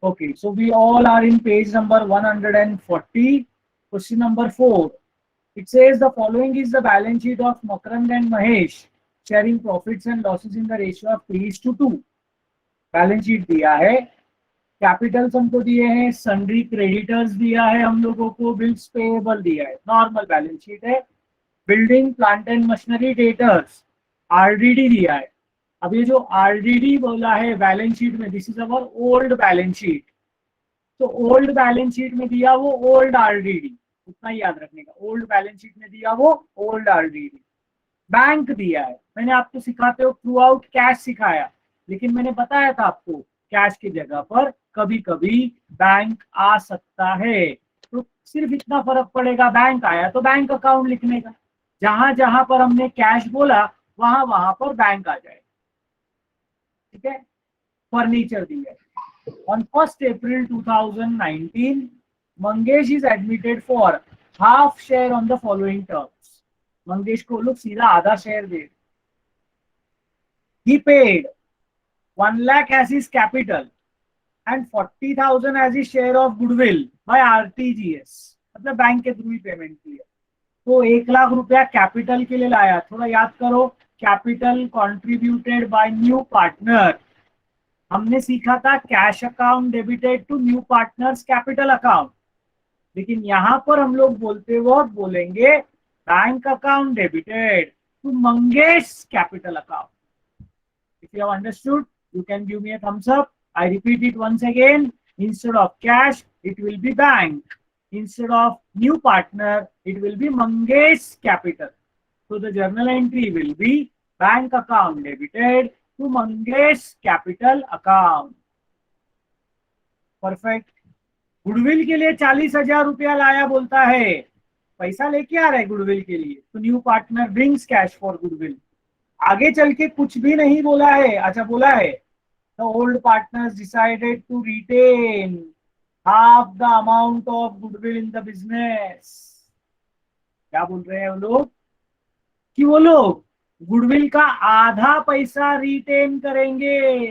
Okay, so we all are in page number 140. Question number 4. It says the following is the balance sheet of Makarand and Mahesh sharing profits and losses in the ratio of 3:2. Balance sheet दिया है, Capitals हमको दिए हैं, sundry creditors दिया है हम लोगों को, बिल्स पेएबल दिया है, नॉर्मल बैलेंस शीट है। Building plant and machinery debtors RDD दिया है। अब ये जो आरडीडी बोला है बैलेंस शीट में, this is our old balance sheet. तो ओल्ड बैलेंस शीट में दिया वो ओल्ड आरडीडी, उतना ही याद रखने का, ओल्ड बैलेंस शीट में दिया वो ओल्ड आरडीडी। बैंक दिया है, मैंने आपको सिखाते हो थ्रू आउट कैश सिखाया, लेकिन मैंने बताया था आपको कैश की जगह पर कभी कभी बैंक आ सकता है। तो सिर्फ इतना फर्क पड़ेगा, बैंक आया तो बैंक अकाउंट लिखने का, जहां जहां पर हमने कैश बोला वहां वहां पर बैंक आ जाए। ठीक है, फर्नीचर दिया है। On 1st April 2019, Mangesh is admitted for half share on the following terms. Mangesh को लोग सीधा आधा share they. He paid 1 lakh as his capital and 40,000 as his share of goodwill by RTGS, मतलब बैंक के through ही payment किया। तो 1 लाख रुपया capital के लिए लाया। थोड़ा याद करो, capital contributed by new partner. हमने सीखा था cash account debited to new partners capital account, लेकिन यहां पर हम लोग बोलते वक्त बोलेंगे bank account debited to Mangesh capital account. If you have understood, you can give me a thumbs up. I repeat it once again. Instead of cash, it will be bank. Instead of new partner, it will be Mangesh capital. So the journal entry will be bank account debited to Mangesh capital account. Perfect. Goodwill के लिए 40,000 रुपया लाया बोलता है, पैसा लेके आ रहा है गुडविल के लिए, तो new partner brings cash for goodwill. आगे चल के कुछ भी नहीं बोला है। अच्छा बोला है the old partners decided to retain half the amount of goodwill in the business. क्या बोल रहे हैं वो लोग कि वो लोग गुडविल का आधा पैसा रिटेन करेंगे।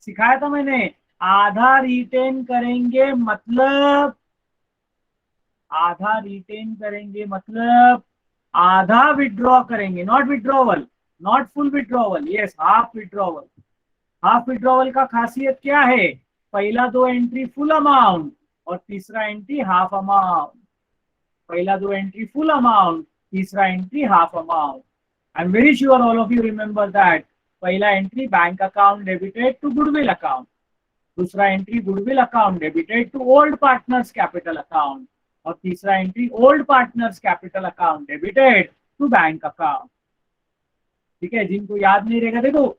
सिखाया था मैंने, आधा रिटेन करेंगे मतलब, आधा रिटेन करेंगे मतलब आधा विड्रॉ करेंगे, not withdrawal, not full withdrawal, yes half withdrawal. Half withdrawal का खासियत क्या है, पहला 2 एंट्री फुल अमाउंट और तीसरा एंट्री हाफ अमाउंट। पहला 2 एंट्री फुल अमाउंट, तीसरा entry half amount. I am very sure all of you remember that. पहला entry bank account debited to goodwill account, दूसरा entry goodwill account debited to old partners capital account, और तीसरा entry old partners capital account debited to bank account. ठीक है, जिनको याद नहीं रहेगा, देखो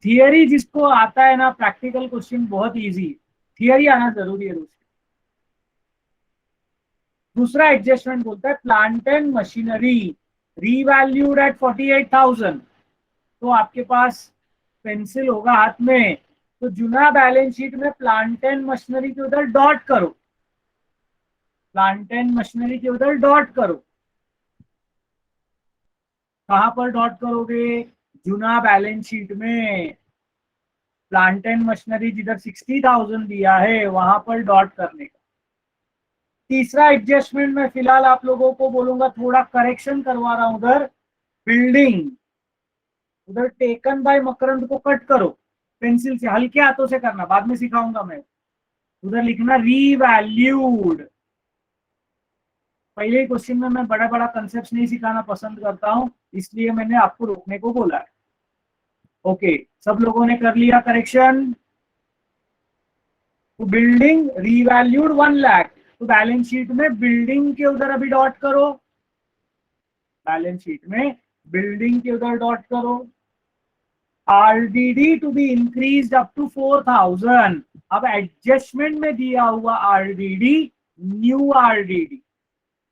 थियरी जिसको आता है ना, प्रैक्टिकल क्वेश्चन बहुत इजी, थियरी आना जरूरी है दोस्तों। दूसरा एडजस्टमेंट बोलता है plant and machinery revalued at 48,000। तो आपके पास पेंसिल होगा हाथ में, तो जुना बैलेंस शीट में प्लांट एंड मशीनरी के उधर डॉट करो, प्लांट एंड मशीनरी के उधर डॉट करो। कहां पर डॉट करोगे, जुना बैलेंस शीट में प्लांट एंड मशीनरी जिधर 60,000 दिया है वहां पर डॉट करने का। तीसरा एडजस्टमेंट में फिलहाल आप लोगों को बोलूंगा, थोड़ा करेक्शन करवा रहा हूं। उधर बिल्डिंग, उधर टेकन बाय मकरंद को कट करो पेंसिल से, हल्के हाथों से करना, बाद में सिखाऊंगा मैं। उधर लिखना रीवैल्यूड। पहले क्वेश्चन में मैं बड़ा बड़ा कंसेप्ट नहीं सिखाना पसंद करता हूं, इसलिए मैंने आपको रोकने को बोला है। ओके, सब लोगों ने कर लिया करेक्शन। तो बिल्डिंग रीवैल्यूड 1 लाख, तो बैलेंस शीट में बिल्डिंग के उधर अभी डॉट करो, बैलेंस शीट में बिल्डिंग के उधर डॉट करो। RDD to be increase up to 4,000। अब एडजस्टमेंट में दिया हुआ आरडीडी न्यू आरडीडी,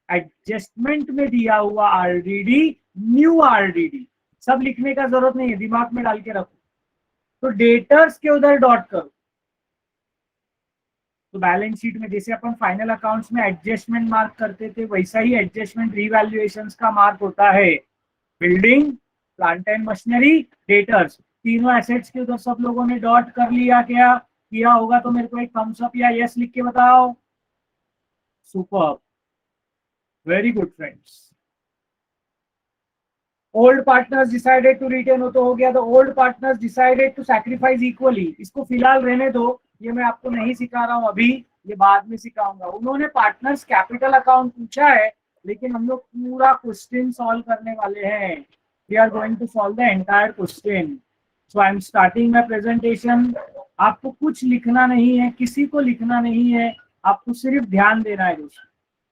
एडजस्टमेंट में दिया हुआ आरडीडी न्यू आरडीडी, सब लिखने का जरूरत नहीं है, दिमाग में डाल के रखो। तो डेटर्स के उधर डॉट करो। तो बैलेंस शीट में जैसे अपन फाइनल अकाउंट्स में एडजस्टमेंट मार्क करते थे, वैसा ही एडजस्टमेंट रीवैल्यूएशंस का मार्क होता है। Building, plant and machinery, debtors, तीनों एसेट्स के उधर सब लोगों ने डॉट कर लिया क्या? किया होगा तो मेरे को एक थम्स अप या यस लिख के बताओ। Super, very good friends. Old partners decided to retain, हो तो हो गया। तो old partners decided to sacrifice equally, इसको फिलहाल रहने दो, ये मैं आपको नहीं सिखा रहा हूं अभी, ये बाद में सिखाऊंगा। उन्होंने पार्टनर्स कैपिटल अकाउंट पूछा है, लेकिन हम लोग पूरा क्वेश्चन सॉल्व करने वाले हैं। We are going to solve the entire question. So I am starting my presentation. आपको कुछ लिखना नहीं है, किसी को लिखना नहीं है, आपको सिर्फ ध्यान देना है दोस्तों।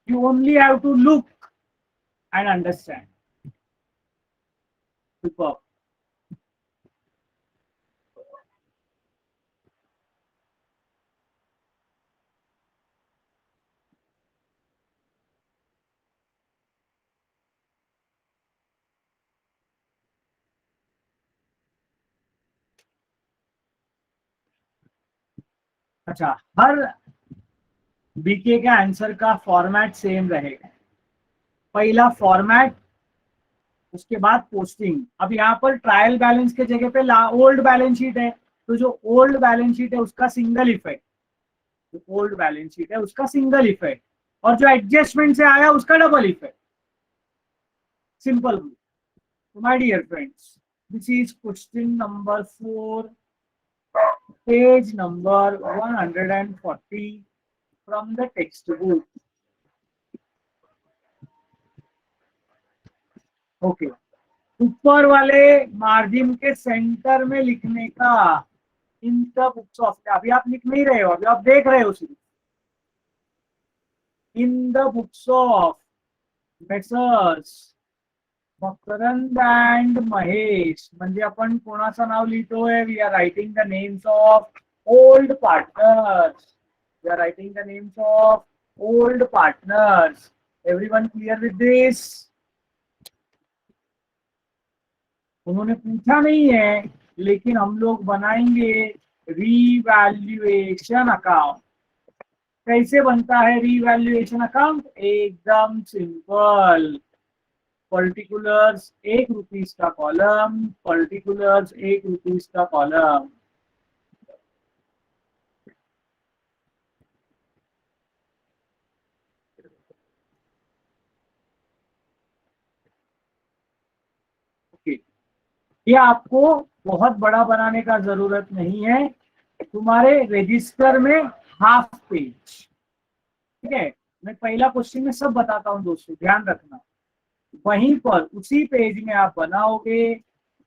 You only have to look and understand. Super. अच्छा, हर बीके का आंसर का फॉर्मेट सेम रहेगा। पहला फॉर्मेट, उसके बाद पोस्टिंग। अब यहाँ पर ट्रायल बैलेंस के जगह पे ओल्ड बैलेंस शीट है, तो जो ओल्ड बैलेंस शीट है उसका सिंगल इफेक्ट, जो ओल्ड बैलेंस शीट है उसका सिंगल इफेक्ट, और जो एडजस्टमेंट से आया उसका डबल इफेक्ट। सिंपल। तो my dear friends, this is question number 4, page number 140 from the text book. Okay, ऊपर वाले मार्जिन के सेंटर में लिखने का, इन द बुक्स ऑफ, अभी आप लिख नहीं रहे हो, अभी आप देख रहे हो सिर्फ। In the books of messers Makarand and Mahesh, म्हणजे आपण कोणाचं नाव लिहितोय? We are writing the names of old partners, we are writing the names of old partners. Everyone clear with this? उन्होंने पूछा नहीं है, लेकिन हम लोग बनाएंगे रीवैल्यूएशन अकाउंट। कैसे बनता है रीवैल्यूएशन अकाउंट? एकदम सिंपल। पर्टिकुलर्स 1 रुपीज का कॉलम, पर्टिकुलर्स 1 रुपीज का कॉलम। ओके, ये आपको बहुत बड़ा बनाने का जरूरत नहीं है, तुम्हारे रजिस्टर में हाफ पेज। ठीक है, मैं पहला क्वेश्चन में सब बताता हूँ दोस्तों, ध्यान रखना। वहीं पर उसी पेज में आप बनाओगे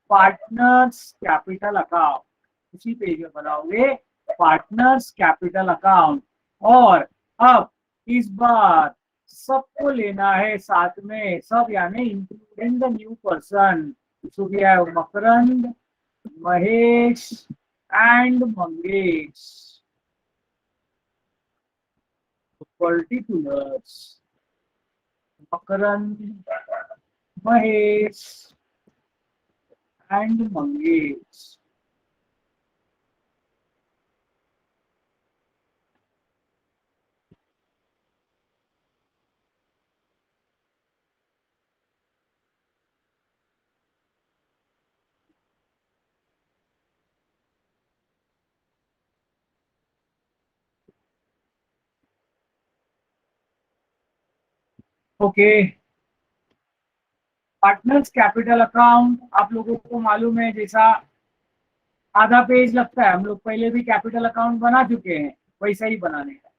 पार्टनर्स कैपिटल अकाउंट, उसी पेज में बनाओगे पार्टनर्स कैपिटल अकाउंट। और अब इस बार सबको लेना है साथ में, सब यानी including the new person. So we have Makarand, Mahesh and Mangesh. Particulars Makarand, Mahesh and Mangesh. Okay, partners capital account आप लोगों को मालूम है, जैसा आधा पेज लगता है, हम लोग पहले भी कैपिटल अकाउंट बना चुके हैं, वैसा ही बनाने का।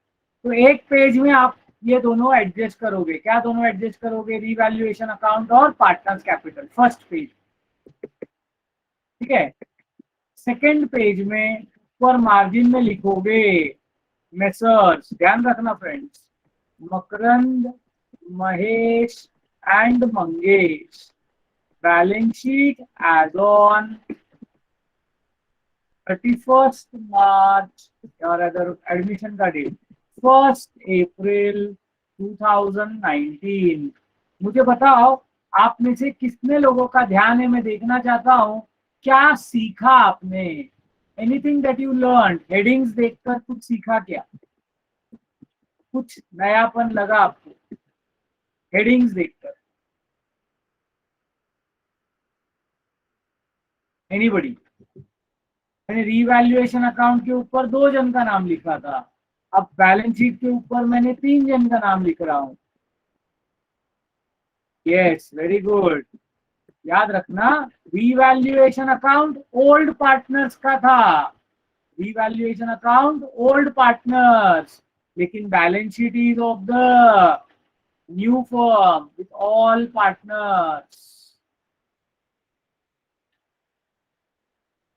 तो एक पेज में आप ये दोनों एडजस्ट करोगे। क्या दोनों एडजस्ट करोगे? रीवैल्यूएशन अकाउंट और पार्टनर्स कैपिटल, फर्स्ट पेज। ठीक है, सेकंड पेज में ऊपर मार्जिन में लिखोगे मेसर्स, ध्यान रखना friends, Makarand, Mahesh and Mangesh, balance sheet as on 31 March, और अगर एडमिशन का डेट 1 अप्रैल 2019। मुझे बताओ, आप में से कितने लोगों का ध्यान है? मैं देखना चाहता हूँ क्या सीखा आपने। Anything that you learn, headings देखकर कुछ सीखा क्या? कुछ नयापन लगा आपको हेडिंग्स देखकर? एनीबडी? मैंने रीवैल्यूएशन अकाउंट के ऊपर 2 जन का नाम लिखा था, अब बैलेंस शीट के ऊपर मैंने 3 जन का नाम लिख रहा हूं। Yes, very good. याद रखना, रीवैल्यूएशन अकाउंट ओल्ड पार्टनर्स का था, रीवैल्यूएशन अकाउंट ओल्ड पार्टनर्स, लेकिन balance sheet is of the new firm with all partners.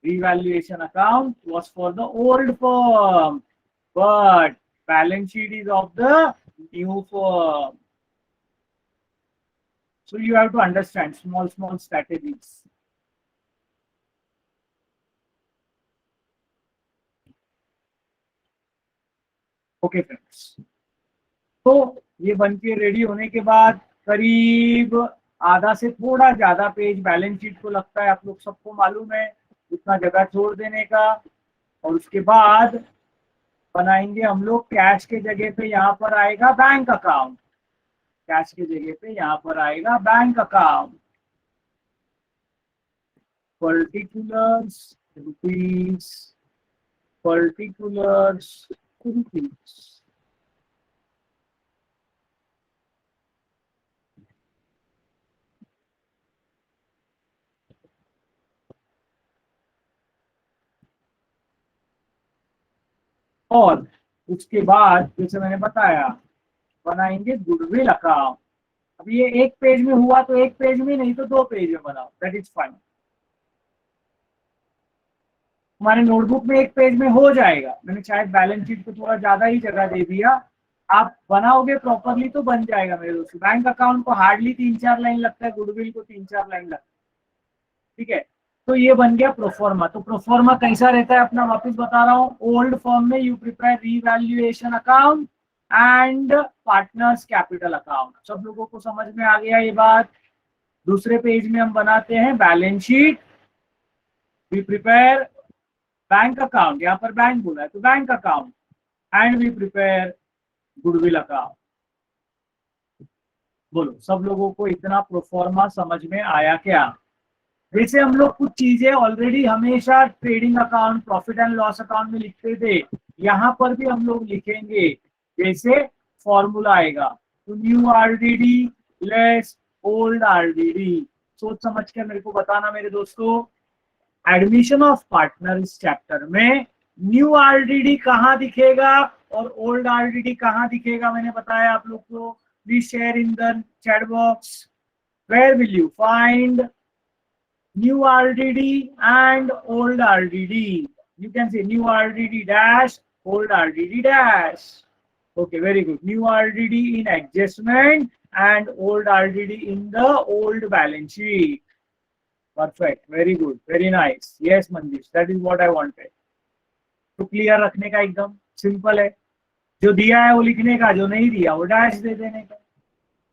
Revaluation account was for the old firm, but balance sheet is of the new firm. So you have to understand small strategies. Okay friends. तो ये बन के ready होने के बाद करीब आधा से थोड़ा ज्यादा पेज बैलेंस शीट को लगता है, आप लोग सबको मालूम है, उतना जगह छोड़ देने का। और उसके बाद बनाएंगे हम लोग कैश के जगह पे यहाँ पर आएगा बैंक अकाउंट, कैश के जगह पे यहाँ पर आएगा bank account. Particulars rupees, particulars rupees. और उसके बाद जैसे मैंने बताया बनाएंगे गुडविल अकाउंट। अब ये एक पेज में हुआ तो एक पेज में, नहीं तो 2 पेज में बनाओ, दैट इज फाइन। हमारे नोटबुक में एक पेज में हो जाएगा, मैंने शायद बैलेंस शीट को थोड़ा ज्यादा ही जगह दे दिया। आप बनाओगे प्रॉपरली तो बन जाएगा मेरे दोस्तों। बैंक अकाउंट को हार्डली 3-4 लाइन लगता है, गुडविल को 3-4 लाइन लगता है, ठीक है। तो ये बन गया प्रोफॉर्मा। तो प्रोफॉर्मा कैसा रहता है अपना, वापस बता रहा हूँ। ओल्ड फर्म में you prepare revaluation account and partners capital account. सब लोगों को समझ में आ गया ये बात। दूसरे पेज में हम बनाते हैं balance sheet, we prepare bank account, यहाँ पर बैंक बोला है तो bank account, and we prepare goodwill account. बोलो सब लोगों को इतना प्रोफॉर्मा समझ में आया क्या? वैसे हम लोग कुछ चीजें ऑलरेडी हमेशा trading account, profit and loss account में लिखते थे, यहाँ पर भी हम लोग लिखेंगे। जैसे फॉर्मूला आएगा तो new RDD less old RDD. सोच समझ के मेरे को बताना मेरे दोस्तों। एडमिशन ऑफ पार्टनर इस चैप्टर में न्यू आरडीडी कहाँ दिखेगा और ओल्ड आरडीडी कहाँ दिखेगा, मैंने बताया आप लोग को। Please share in the chat box. Where will you find new RDD and old RDD? You can say new RDD dash, old RDD dash. Okay, very good. New RDD in adjustment and old RDD in the old balance sheet. Perfect. Very good. Very nice. Yes, Manjish. That is what I wanted. तो clear रखने का, एकदम simple है। जो दिया है वो लिखने का, जो नहीं दिया वो डैश दे देने का।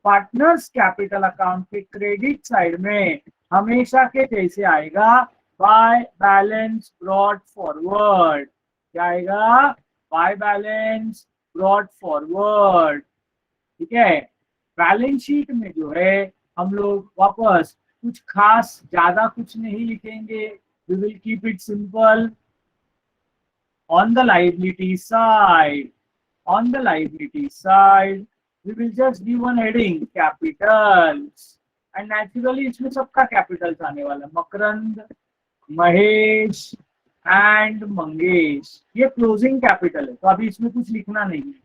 पार्टनर्स कैपिटल अकाउंट के क्रेडिट साइड में हमेशा के जैसे आएगा बाय बैलेंस ब्रॉट फॉरवर्ड। क्या आएगा? बाय बैलेंस ब्रॉट फॉरवर्ड, ठीक है। बैलेंस शीट में जो है हम लोग वापस कुछ खास ज्यादा कुछ नहीं लिखेंगे, we will keep it simple. On the liability side, on the liability side we will just give one heading capitals, and naturally इसमें सबका कैपिटल्स आने वाला है। मकरंद, महेश एंड मंगेश, ये क्लोजिंग कैपिटल है तो अभी इसमें कुछ लिखना नहीं है।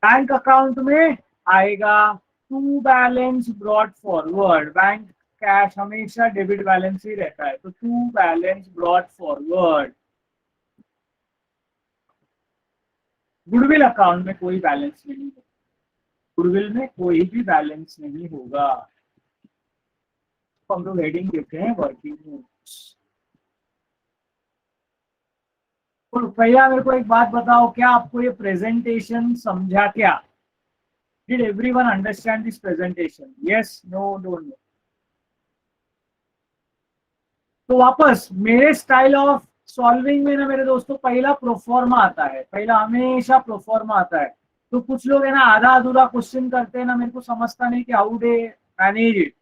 बैंक अकाउंट में आएगा to balance brought forward. Bank cash हमेशा डेबिट बैलेंस ही रहता है, तो to balance brought forward. Goodwill account में कोई बैलेंस नहीं होगा, गुडविल में कोई भी बैलेंस नहीं होगा। तो हम लोग हेडिंग देते हैं वर्किंग नोट्स। तो भैया मेरे को एक बात बताओ, क्या आपको ये प्रेजेंटेशन समझा क्या? Did everyone understand this presentation? Yes, no, don't know. तो वापस मेरे स्टाइल ऑफ सॉल्विंग में ना मेरे दोस्तों पहला प्रोफॉर्मा आता है, पहला हमेशा प्रोफॉर्मा आता है। तो कुछ लोग है ना आधा अधूरा क्वेश्चन करते हैं ना, मेरे को समझता नहीं कि how day manage it,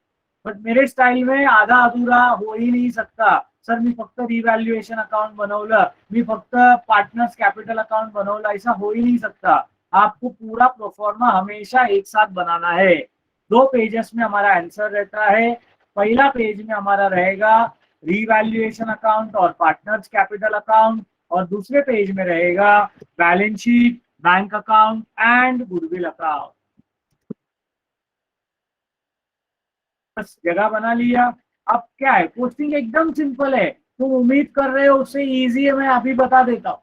but मेरे स्टाइल में आधा अधूरा हो ही नहीं सकता, सर मी फक्त रिव्हॅल्युएशन अकाउंट बनवलं, मी फक्त पार्टनर्स कैपिटल अकाउंट बनवला, ऐसा हो ही नहीं सकता। आपको पूरा प्रोफॉर्मा हमेशा एक साथ बनाना है। 2 पेजेस में हमारा आंसर रहता है। पहला पेज में हमारा रहेगा रिवैल्यूएशन अकाउंट और पार्टनर्स कैपिटल अकाउंट, और दूसरे पेज में रहेगा balance sheet, bank account and goodwill account. बस जगह बना लिया। अब क्या है, पोस्टिंग एकदम सिंपल है, तुम उम्मीद कर रहे हो उससे इजी है, मैं अभी बता देता हूँ।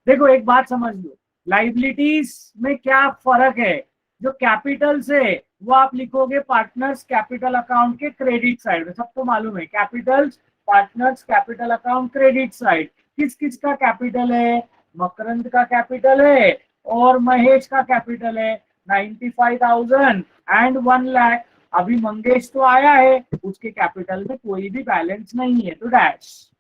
देखो एक बात समझ लो, लाइबिलिटीज में क्या फर्क है। जो कैपिटल्स है वो आप लिखोगे पार्टनर्स कैपिटल अकाउंट के क्रेडिट साइड में, सबको मालूम है Capitals partners capital account credit side. किस किस का कैपिटल है, मकरंद का कैपिटल है और महेश का कैपिटल है 95,000 एंड 1 लाख। अभी मंगेश तो आया है, उसके कैपिटल में कोई भी बैलेंस नहीं है, तो डैश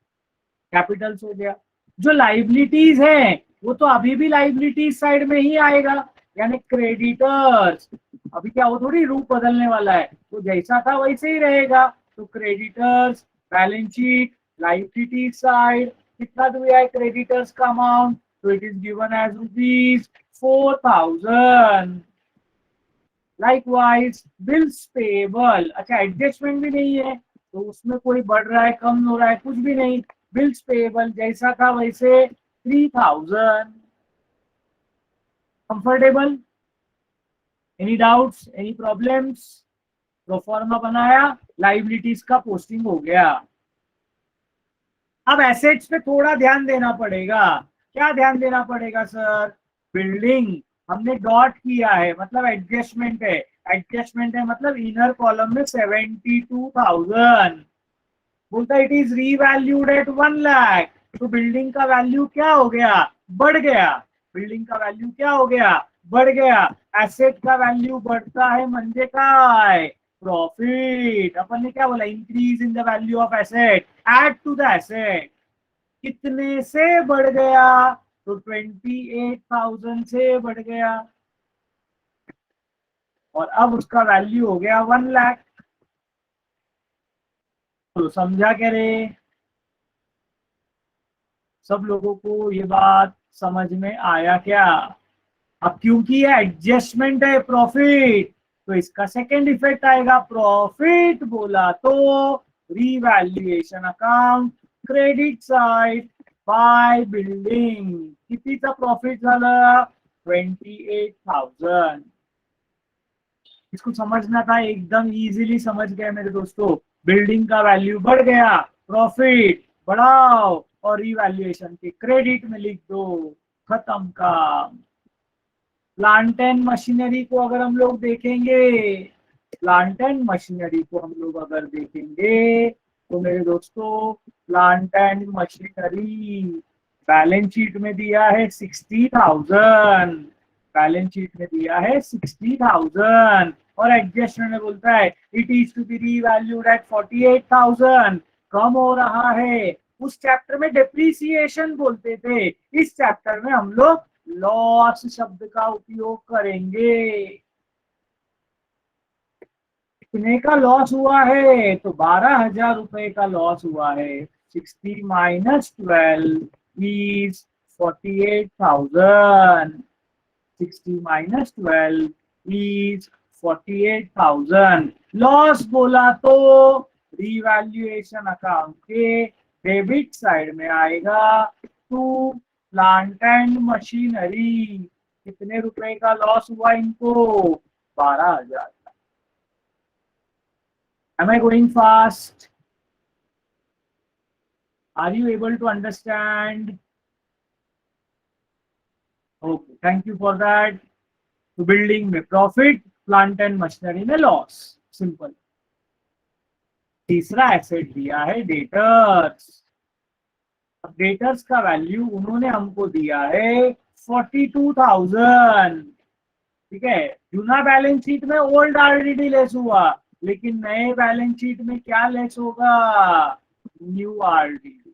कैपिटल्स हो गया। जो लाइबिलिटीज है वो तो अभी भी लाइबिलिटीज साइड में ही आएगा, यानी क्रेडिटर्स। अभी क्या वो थोड़ी रूप बदलने वाला है, तो जैसा था वैसे ही रहेगा। तो creditors, balance sheet, liability side, कितना दिया है क्रेडिटर्स का अमाउंट, तो it is given as ₹4,000। Likewise bills payable, अच्छा एडजस्टमेंट भी नहीं है तो उसमें कोई बढ़ रहा है कम हो रहा है कुछ भी नहीं। बिल्स पेबल जैसा था वैसे 3,000। Comfortable? Any doubts, any problems? Proforma बनाया, लाइबिलिटीज का पोस्टिंग हो गया। अब एसेट्स पे थोड़ा ध्यान देना पड़ेगा। क्या ध्यान देना पड़ेगा सर? बिल्डिंग हमने डॉट किया है मतलब एडजस्टमेंट है, एडजस्टमेंट है मतलब इनर कॉलम में 72,000 बोलता it is revalued at 1 lakh. तो बिल्डिंग का वैल्यू क्या हो गया? बढ़ गया। बिल्डिंग का वैल्यू क्या हो गया? बढ़ गया। एसेट का वैल्यू बढ़ता है म्हणजे काय? प्रॉफिट। अपन ने क्या बोला? Increase in the value of asset, add to the asset. कितने से बढ़ गया? तो 28,000 से बढ़ गया, और अब उसका वैल्यू हो गया 1 लाख। तो समझा क्या रे? सब लोगों को ये बात समझ में आया क्या? अब क्योंकि ये एडजस्टमेंट है प्रॉफिट, तो इसका सेकेंड इफेक्ट आएगा। प्रॉफिट बोला तो revaluation account credit side by building. कितीचा प्रॉफिट झाला? 28,000। इसको समझना था, एकदम इजीली समझ गए मेरे दोस्तों। बिल्डिंग का वैल्यू बढ़ गया, प्रॉफिट बढ़ाओ और रिवैल्यूएशन के क्रेडिट में लिख दो, खत्म काम। प्लांट एंड मशीनरी को अगर हम लोग देखेंगे, प्लांट एंड मशीनरी को हम लोग अगर देखेंगे तो मेरे दोस्तों plant and machinery balance sheet में दिया है 60,000, बैलेंस शीट में दिया है 60,000, और एडजस्टमेंट में बोलता है it is to be revalued at 48,000। कम हो रहा है। उस चैप्टर में डेप्रीसिएशन बोलते थे, इस चैप्टर में हम लोग लॉस शब्द का उपयोग करेंगे। कितने का लॉस हुआ है? तो 12,000 रुपए का लॉस हुआ है। 60 minus 12 is 48,000। 60 minus 12 is 48,000। Loss बोला तो रिवैल्यूएशन अकाउंट के डेबिट साइड में आएगा टू प्लांट एंड मशीनरी। कितने रुपए का लॉस हुआ इनको? 12,000। Am I going fast? Are you able to understand? Okay, thank you for that. तो बिल्डिंग में प्रॉफिट, प्लांट एंड मशीनरी में लॉस, सिंपल। तीसरा एसेट दिया है डेटर्स। अब डेटर्स का वैल्यू उन्होंने हमको दिया है 42,000। ठीक है, जूना बैलेंस शीट में ओल्ड आरडीडी लेस हुआ, लेकिन नए बैलेंस शीट में क्या लेस होगा? New RDD.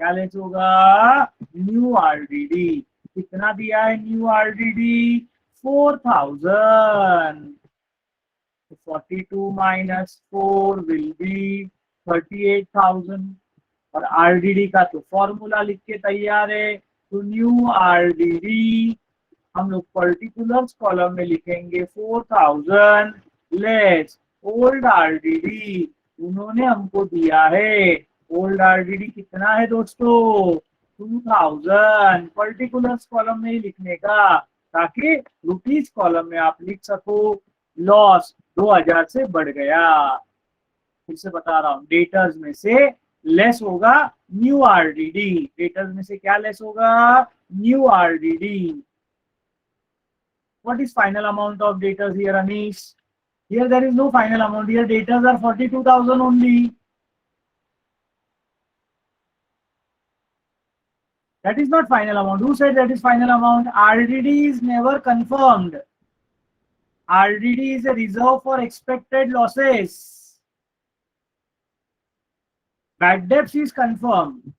क्या लेस होगा? New RDD. कितना दिया है new RDD? 4,000। 42 minus 4 will be 38,000। और आरडीडी का तो फॉर्मूला लिख के तैयार है। तो न्यू आरडीडी हम लोग पर्टिकुलर्स कॉलम में लिखेंगे 4000 लेस ओल्ड आरडीडी। उन्होंने हमको दिया है ओल्ड आरडीडी कितना है दोस्तों 2000। पर्टिकुलर्स कॉलम में ही लिखने का ताकि रुपीज कॉलम में आप लिख सको लॉस 2000 से बढ़ गया। फिर से बता रहा हूं डेटर्स में से लेस होगा न्यू आरडीडी। डेटर्स में से क्या लेस होगा new RDD. What is final amount of debtors here, Anish? Here there is no final amount. Here debtors are 42,000 only. That is not final amount. Who said that is final amount? RDD is never confirmed. RDD is a reserve for expected losses. Bad debts is confirmed.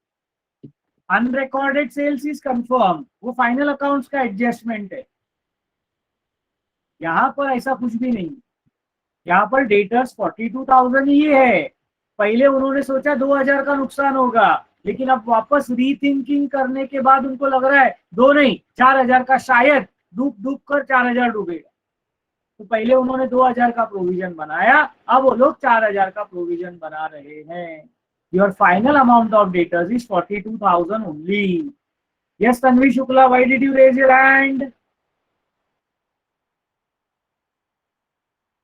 Unrecorded sales is confirmed. वो final accounts का adjustment है। यहां पर ऐसा कुछ भी नहीं। यहाँ पर डेटर्स 42,000 ही है। पहले उन्होंने सोचा 2000 का नुकसान होगा, लेकिन अब वापस रीथिंकिंग करने के बाद उनको लग रहा है 2 नहीं 4000 का शायद डूब डूब कर 4000 डूबेगा। तो पहले उन्होंने 2000 का प्रोविजन बनाया, अब वो लोग 4000 का प्रोविजन बना रहे हैं। Your final amount of debtors is 42,000 only. Yes Tanvi Shukla, why did you raise your hand?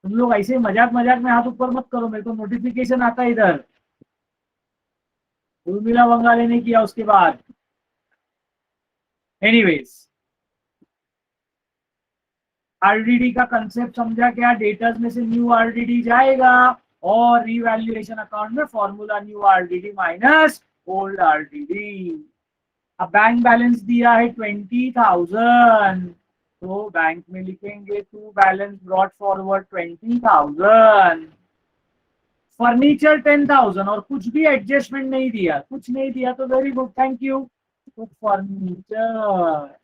तुम लोग ऐसे मजाक मजाक में हाथ ऊपर मत करो, मेरे को नोटिफिकेशन आता है इधर। उर्मिला बंगाली ने किया उसके बाद। एनीवेज आरडीडी का कंसेप्ट समझा क्या? डेटर्स में से न्यू आरडीडी जाएगा और रिवैल्यूएशन अकाउंट में formula new RDD minus old RDD. अब बैंक बैलेंस दिया है 20,000, तो बैंक में लिखेंगे to balance brought forward 20,000। Furniture 10,000 और कुछ भी एडजस्टमेंट नहीं दिया, कुछ नहीं दिया तो वेरी गुड, थैंक यू। तो फर्नीचर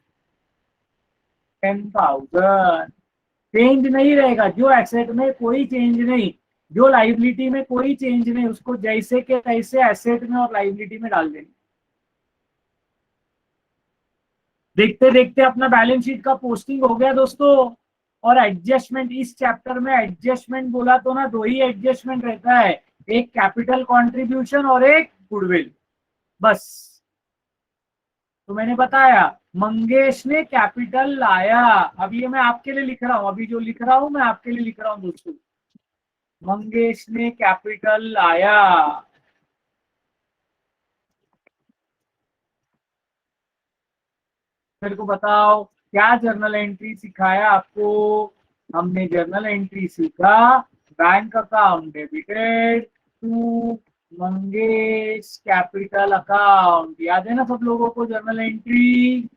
10,000 चेंज नहीं रहेगा। जो एसेट में कोई चेंज नहीं, जो लाइबिलिटी में कोई चेंज नहीं, उसको जैसे के तैसे एसेट में और लाइबिलिटी में डाल देंगे। देखते देखते अपना बैलेंस शीट का पोस्टिंग हो गया दोस्तों। और एडजस्टमेंट, इस चैप्टर में एडजस्टमेंट बोला तो ना 2 ही एडजस्टमेंट रहता है, एक कैपिटल कंट्रीब्यूशन और एक गुडविल, बस। तो मैंने बताया मंगेश ने कैपिटल लाया। अब ये मैं आपके लिए लिख रहा हूं, अभी जो लिख रहा हूं मैं आपके लिए लिख रहा हूं दोस्तों। मंगेश ने कैपिटल लाया। मेरे को बताओ क्या जर्नल एंट्री सिखाया आपको? हमने जर्नल एंट्री सीखा bank account debited to Mangesh capital account. याद है ना सब लोगों को जर्नल एंट्री?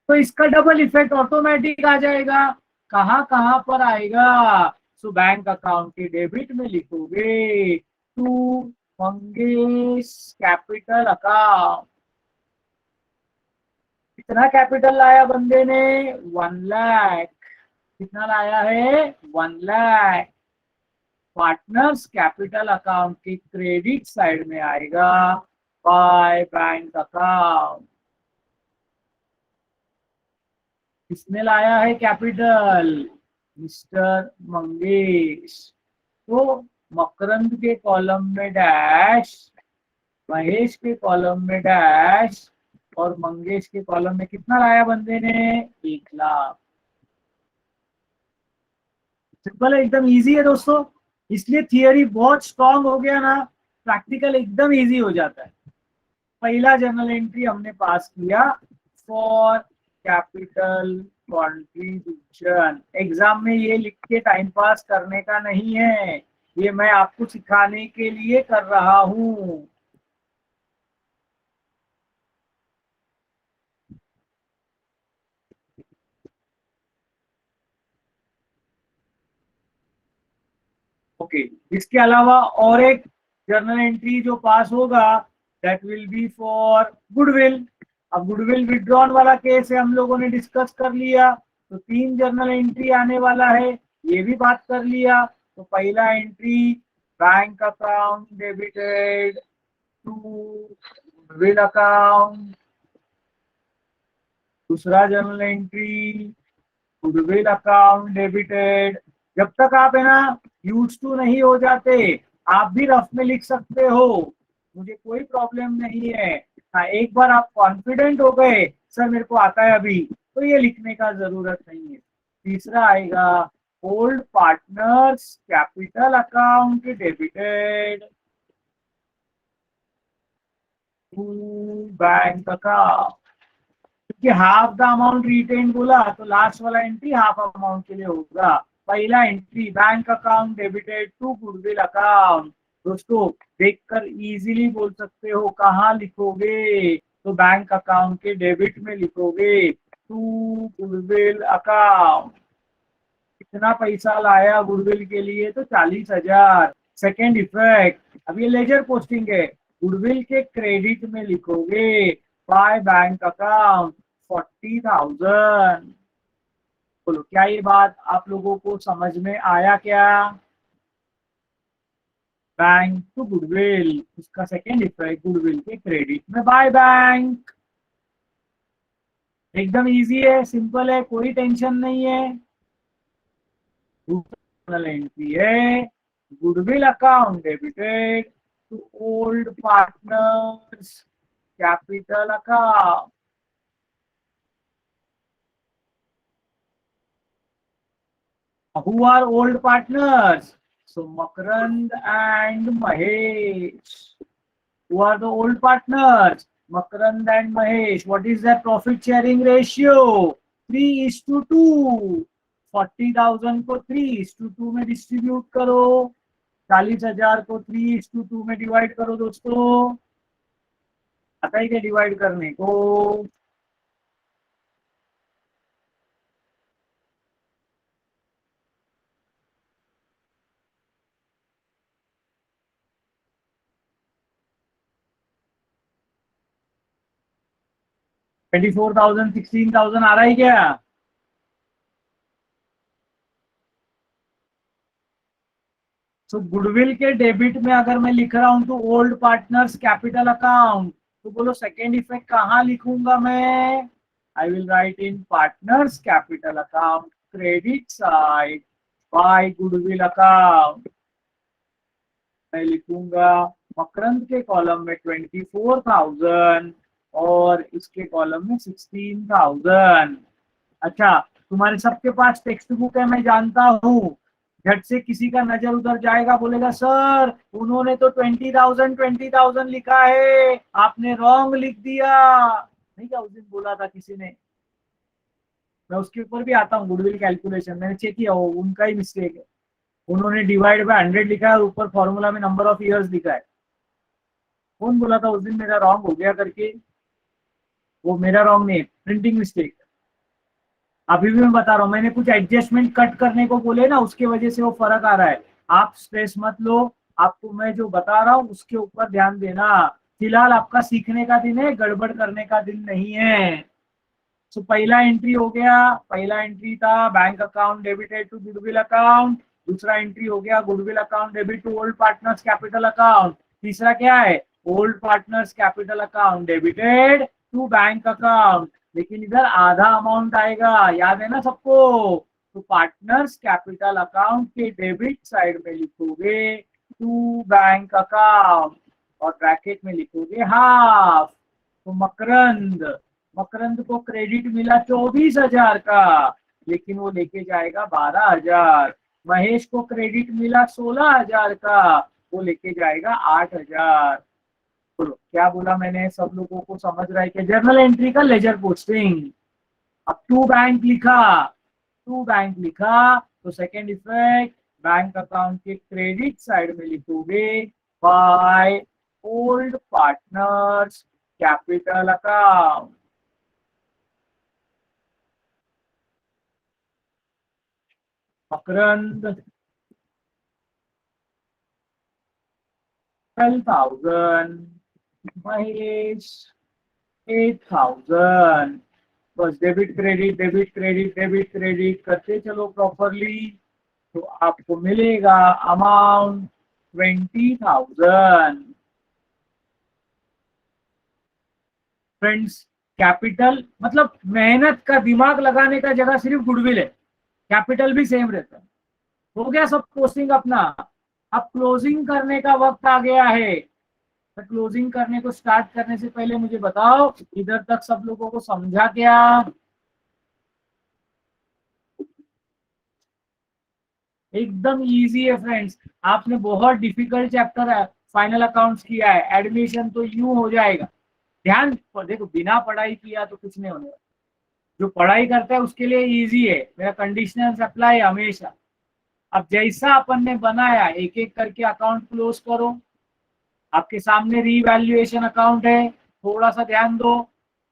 तो इसका डबल इफेक्ट ऑटोमेटिक आ जाएगा। कहां कहां पर आएगा? सो बैंक अकाउंट के डेबिट में लिखोगे टू मंगेश कैपिटल अकाउंट। कितना कैपिटल लाया बंदे ने? 1 लाख। कितना लाया है? 1 लाख। पार्टनर्स कैपिटल अकाउंट के क्रेडिट साइड में आएगा बाय बैंक अकाउंट। किसने लाया है कैपिटल? मिस्टर मंगेश। तो मकरंद के कॉलम में डैश, महेश के कॉलम में डैश और मंगेश के कॉलम में कितना लाया बंदे ने? 1 लाख। सिंपल है, एकदम इजी है दोस्तों। इसलिए थियरी बहुत स्ट्रांग हो गया ना, प्रैक्टिकल एकदम इजी हो जाता है। पहला जर्नल एंट्री हमने पास किया फॉर कैपिटल कंट्रीब्यूशन। एग्जाम में ये लिख के टाइम पास करने का नहीं है, ये मैं आपको सिखाने के लिए कर रहा हूं। ओके इसके अलावा और एक जर्नल एंट्री जो पास होगा that will B for goodwill. अब गुडविल विड्रॉन वाला केस है, हम लोगों ने डिस्कस कर लिया, तो 3 जर्नल एंट्री आने वाला है, ये भी बात कर लिया। तो पहला entry bank account debited to goodwill account. दूसरा journal entry, goodwill account debited. जब तक आप है ना यूज टू नहीं हो जाते, आप भी रफ में लिख सकते हो, मुझे कोई प्रॉब्लम नहीं है। हाँ, एक बार आप कॉन्फिडेंट हो गए सर मेरे को आता है अभी, तो ये लिखने का जरूरत नहीं है। तीसरा आएगा old partners capital account debited to bank account. क्योंकि हाफ द अमाउंट रिटेन बोला तो लास्ट वाला एंट्री हाफ अमाउंट के लिए होगा। पहला entry bank account debited to goodwill account. दोस्तों देखकर इजीली बोल सकते हो कहाँ लिखोगे, तो बैंक अकाउंट के डेबिट में लिखोगे टू गुडविल अकाउंट। कितना पैसा लाया गुडविल के लिए, तो 40,000। सेकेंड इफेक्ट, अब ये लेजर पोस्टिंग है, गुडविल के क्रेडिट में लिखोगे बाय बैंक अकाउंट 40,000। बोलो क्या ये बात आप लोगों को समझ में आया क्या? बैंक टू गुडविल, उसका सेकेंड इफेक्ट गुडविल के क्रेडिट में बाय बैंक। एकदम इजी है, सिंपल है, कोई टेंशन नहीं है। दूसरा एंट्री है goodwill account debited to old partners capital account. Who are old partners? So Makarand and Mahesh. Who are the old partners? Makarand and Mahesh. What is their profit sharing ratio? 3:2. 40,000 को 3:2 में distribute करो, 40,000 को 3:2 में divide करो। दोस्तों आता है क्या डिवाइड करने को? $24,000 $16,000 आ रहा है क्या? तो गुडविल के डेबिट में अगर मैं लिख रहा हूं तो ओल्ड पार्टनर्स कैपिटल अकाउंट, तो बोलो सेकेंड इफेक्ट कहाँ लिखूंगा मैं? I will write in partners capital account credit side by goodwill account. मैं लिखूंगा मकरंद के कॉलम में 24,000 और इसके कॉलम में 16,000। अच्छा, तुम्हारे सबके पास टेक्स्ट बुक है मैं जानता हूँ, झट से किसी का नजर उधर जाएगा, बोलेगा सर उन्होंने तो 20,000 लिखा है, आपने रॉन्ग लिख दिया। नहीं क्या उस दिन बोला था किसी ने? मैं उसके ऊपर भी आता हूँ, गुडविल कैलकुलेशन मैंने चेक किया, वो उनका ही मिस्टेक है। उन्होंने डिवाइड बाय 100 लिखा है और ऊपर फॉर्मूला में नंबर ऑफ ईयर्स लिखा है। कौन बोला था उस दिन मेरा रॉन्ग हो गया करके? वो मेरा रॉन्ग नहीं है, प्रिंटिंग मिस्टेक। अभी भी मैं बता रहा हूँ, मैंने कुछ एडजस्टमेंट कट करने को बोले ना, उसके वजह से वो फर्क आ रहा है। आप स्ट्रेस मत लो, आपको मैं जो बता रहा हूँ उसके ऊपर ध्यान देना। फिलहाल आपका सीखने का दिन है, गड़बड़ करने का दिन नहीं है। तो पहला एंट्री हो गया, पहला एंट्री था bank account debited to goodwill account. दूसरा एंट्री हो गया goodwill account debit to old partners capital account. तीसरा क्या है? Old partners capital account debited to bank account. लेकिन इधर आधा अमाउंट आएगा, याद है ना सबको? तो पार्टनर्स कैपिटल अकाउंट के डेबिट साइड में लिखोगे टू बैंक अकाउंट और ब्रैकेट में लिखोगे हाफ। तो मकरंद, मकरंद को क्रेडिट मिला 24,000 का, लेकिन वो लेके जाएगा 12,000। महेश को क्रेडिट मिला 16,000 का, वो लेके जाएगा 8,000। बोलो क्या बोला मैंने? सब लोगों को समझ रहा है कि जर्नल एंट्री का लेजर पोस्टिंग। अब टू बैंक लिखा, टू बैंक लिखा तो सेकेंड इफेक्ट बैंक अकाउंट के क्रेडिट साइड में लिखोगे by old partners capital account. Makarand 12,000, Mahesh 8,000। बस debit credit debit credit debit credit करते चलो प्रॉपरली, तो आपको मिलेगा अमाउंट 20,000। फ्रेंड्स, कैपिटल मतलब मेहनत का दिमाग लगाने का जगह सिर्फ गुडविल है, कैपिटल भी सेम रहता है। हो गया सब पोस्टिंग अपना। अब क्लोजिंग करने का वक्त आ गया है। तो क्लोजिंग करने को स्टार्ट करने से पहले मुझे बताओ, इधर तक सब लोगों को समझा क्या? एकदम इजी है फ्रेंड्स। आपने बहुत डिफिकल्ट चैप्टर फाइनल अकाउंट्स किया है, एडमिशन तो यूं हो जाएगा। ध्यान देखो, बिना पढ़ाई किया तो कुछ नहीं होने वाला। जो पढ़ाई करता है उसके लिए इजी है, मेरा कंडीशनल अप्लाई हमेशा। अब जैसा अपन ने बनाया, एक एक करके अकाउंट क्लोज करो। आपके सामने रीवैल्यूएशन अकाउंट है, थोड़ा सा ध्यान दो।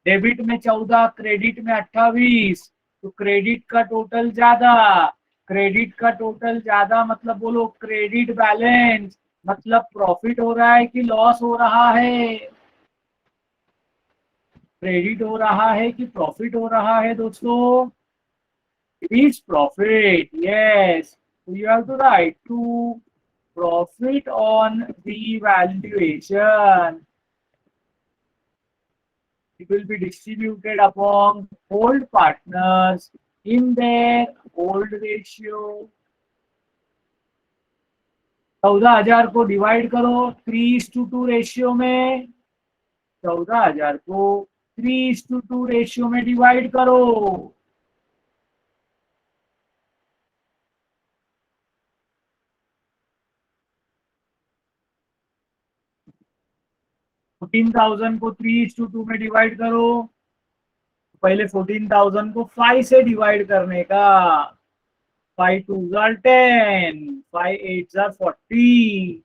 डेबिट में 14, क्रेडिट में 28, तो क्रेडिट का टोटल ज्यादा। क्रेडिट का टोटल ज्यादा मतलब बोलो क्रेडिट बैलेंस, मतलब प्रॉफिट हो रहा है कि लॉस हो रहा है? क्रेडिट हो रहा है कि प्रॉफिट हो रहा है दोस्तों? Is profit, yes. You have to write to profit on revaluation. It will be distributed among hold partners in their hold ratio. 14,000 को डिवाइड करो 3:2 रेशियो में। 14,000 को 3:2 रेशियो में डिवाइड करो। 14,000 को 3:2 में डिवाइड करो। पहले 14,000 को 5 से डिवाइड करने का। 5 2 10, 5 8 40,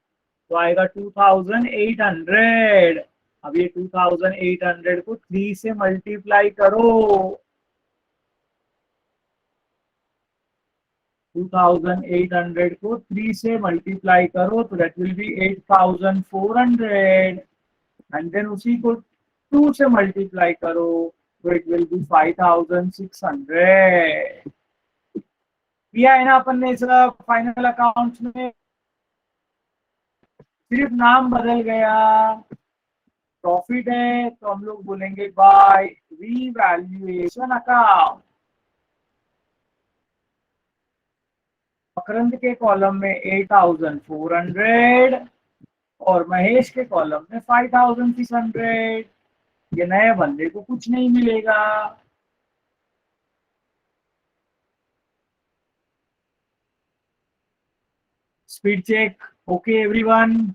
तो आएगा 2,800। अब ये 2,800 को 3 से मल्टीप्लाई करो। 2,800 को 3 से मल्टीप्लाई करो तो that will be 8,400, and then उसी को 2 से मल्टीप्लाई करो तो इट विल बी 5,600। किया है ना अपन ने इस फाइनल अकाउंट्स में? सिर्फ नाम बदल गया। प्रॉफिट है तो हम लोग बोलेंगे बाय रीवैल्यूएशन अकाउंट। मकरंद के कॉलम में 8,400 और महेश के कॉलम में 5,600। ये नए बंदे को कुछ नहीं मिलेगा। Speed check, okay everyone?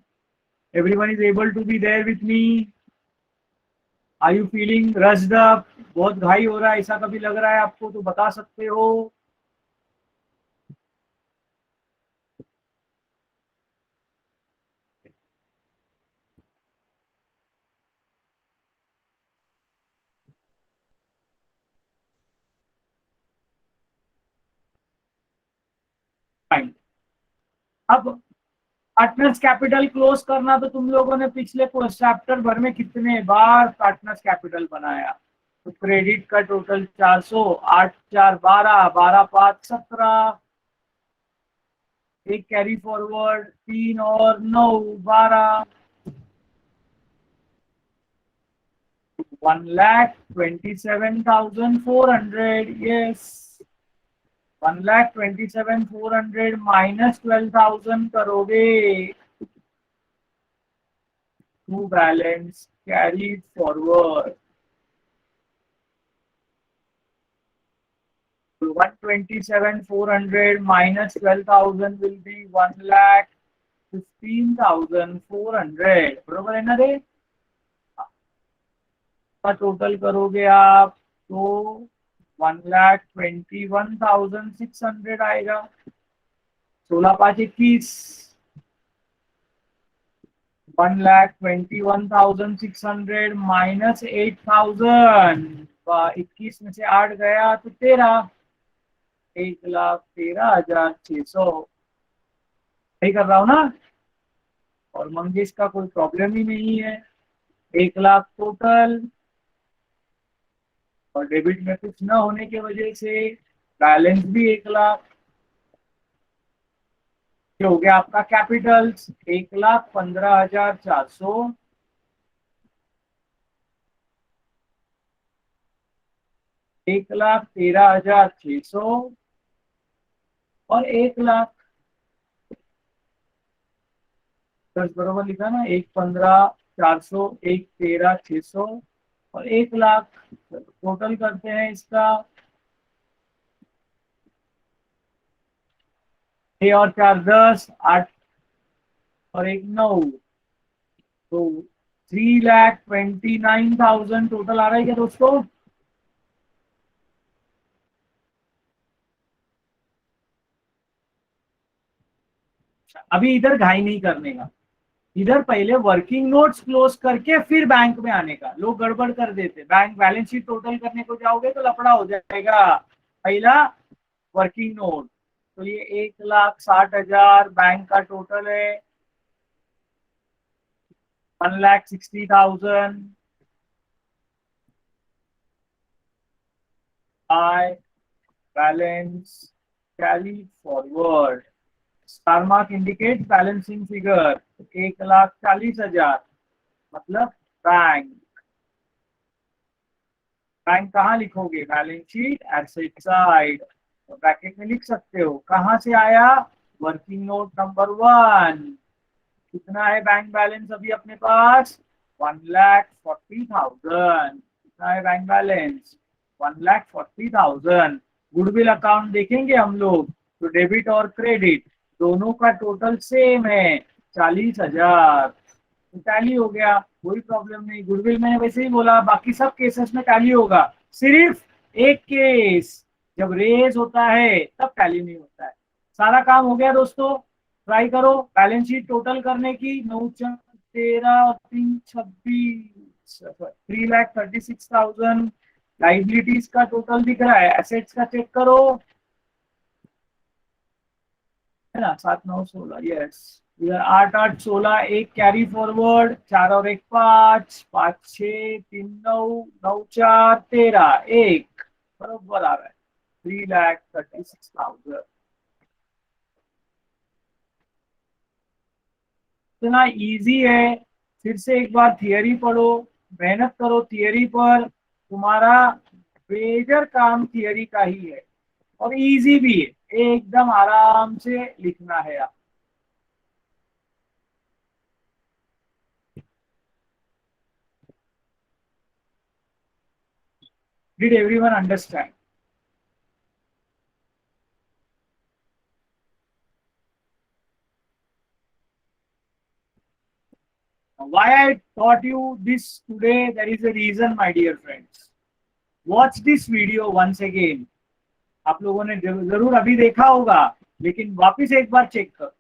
Everyone is able to be there with me? Are you feeling rushed up? बहुत घाई हो रहा है ऐसा कभी लग रहा है आपको तो बता सकते हो। फाइन। अब पार्टनर्स कैपिटल क्लोज करना, तो तुम लोगों ने पिछले चैप्टर भर में कितने बार पार्टनर्स कैपिटल बनाया? तो क्रेडिट का टोटल 400, 8 4 12, 12 5 17, एक कैरी फॉरवर्ड 3 और 9 12, 1,27,400। यस, 1,27,400 माइनस 12,000 करोगे to balance carry forward. 127,400 minus 12,000 will be 1,15,400। बरोबर है ना रे? का टोटल करोगे आप तो 1,21,600 आएगा। 16 5 21, 1,21,600 माइनस 8,000। 21 में से 8 गया तो 13, 1,13,600। सही कर रहा हूँ ना? और मंगेश का कोई प्रॉब्लम ही नहीं है। 1,00,000 टोटल, और डेबिट में कुछ न होने की वजह से बैलेंस भी 1,00,000। ये हो गया आपका कैपिटल्स 1,15,400, 1,13,600 और 1,00,000। बरोबर लिखा ना, 1,15,400, 1,13,600 और 1,00,000। टोटल करते हैं इसका, ये और 4 10, 8 और 1 9, तो 3,29,000 टोटल आ रहा है क्या दोस्तों? अभी इधर घाई नहीं करने का, इधर पहले वर्किंग नोट्स क्लोज करके फिर बैंक में आने का। लोग गड़बड़ कर देते, बैंक बैलेंस शीट टोटल करने को जाओगे तो लफड़ा हो जाएगा। पहला वर्किंग नोट, तो ये 1,60,000 बैंक का टोटल है, 1,60,000 by balance carry forward. Star mark indicate balancing figure, 1,40,000 मतलब बैंक। बैंक कहाँ लिखोगे? बैलेंस शीट एसेट साइड, तो ब्रैकेट में लिख सकते हो। कहाँ से आया? Working note number 1। कितना है बैंक बैलेंस अभी अपने पास? 1,40,000। कितना है बैंक बैलेंस? 1,40,000। गुडविल अकाउंट देखेंगे हम लोग तो डेबिट और क्रेडिट दोनों का टोटल सेम है, 40,000। तो टैली हो गया, कोई प्रॉब्लम नहीं। गुडविल मैंने वैसे ही बोला, बाकी सब केसेस में टैली होगा। सिर्फ एक केस जब रेज होता है तब टैली नहीं होता है। सारा काम हो गया दोस्तों। ट्राई करो बैलेंस शीट टोटल करने की। 9,13 और 3,26, 3,36,000 लाइबिलिटीज का टोटल दिख रहा है। एसेट्स का चेक करो, है ना, 7 9 16, यस। इधर 8 8 16, एक कैरी फॉरवर्ड, 4 और 1 5, 5 6 3 9, 9 4 13, एक बरोबर आ रहा है 3,36,000। इतना इजी है। फिर से एक बार थियरी पढ़ो, मेहनत करो थियरी पर। तुम्हारा मेजर काम थियरी का ही है और इजी भी है, एकदम आराम से लिखना है आप। Did everyone understand? Why I taught you this today, there is a reason, my dear friends. Watch this video once again. आप लोगों ने जरूर अभी देखा होगा, लेकिन वापस एक बार चेक करो।